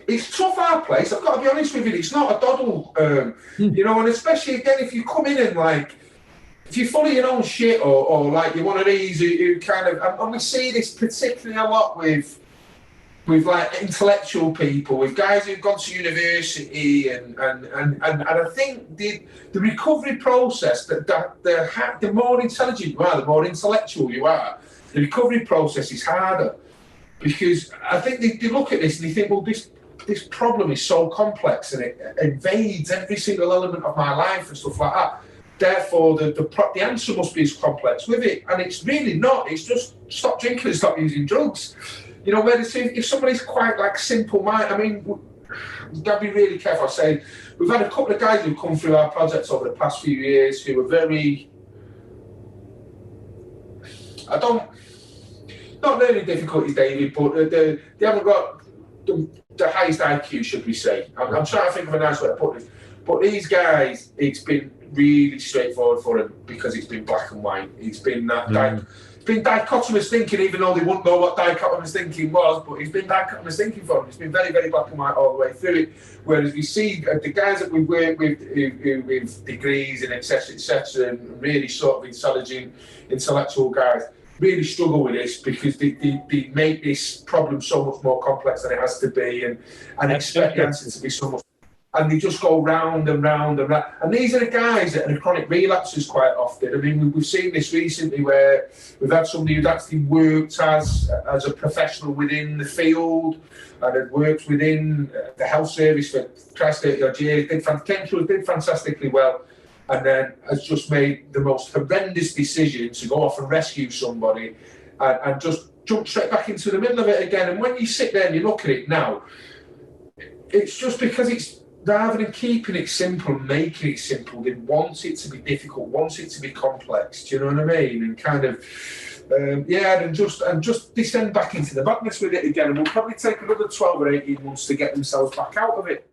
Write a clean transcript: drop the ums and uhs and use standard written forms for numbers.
it's tough our place. I've got to be honest with you. It's not a doddle, you know, and especially again if you come in and like if you're full of your own shit or like you're one of these who kind of and we see this particularly a lot with like intellectual people, with guys who've gone to university and I think the recovery process the more intelligent you are, the more intellectual you are, the recovery process is harder. Because I think they look at this and they think, well, this problem is so complex and it invades every single element of my life and stuff like that. Therefore, the answer must be as complex with it. And it's really not. It's just stop drinking and stop using drugs. You know, whereas if somebody's quite like simple mind, I mean, we've got to be really careful. I say, we've had a couple of guys who've come through our projects over the past few years who are very, not learning difficulties, David, but they haven't got the highest IQ, should we say. I'm trying to think of a nice way to put this. But these guys, it's been really straightforward for them because it's been black and white. It's been that it's been dichotomous thinking, even though they wouldn't know what dichotomous thinking was, but it's been dichotomous thinking for them. It's been very, very black and white all the way through it. Whereas we see the guys that we work with who with degrees and et cetera, and really sort of intelligent, intellectual guys, really struggle with this because they make this problem so much more complex than it has to be and expect the answer to be so much. And they just go round and round and round. And these are the guys that are chronic relapses quite often. I mean, we've seen this recently where we've had somebody who's actually worked as a professional within the field and had worked within the health service for 30 odd years, did fantastically well, and then has just made the most horrendous decision to go off and rescue somebody and just jump straight back into the middle of it again. And when you sit there and you look at it now, it's just because it's rather than keeping it simple and making it simple, they want it to be difficult, want it to be complex. Do you know what I mean? And kind of, and just descend back into the madness with it again. And we'll probably take another 12 or 18 months to get themselves back out of it.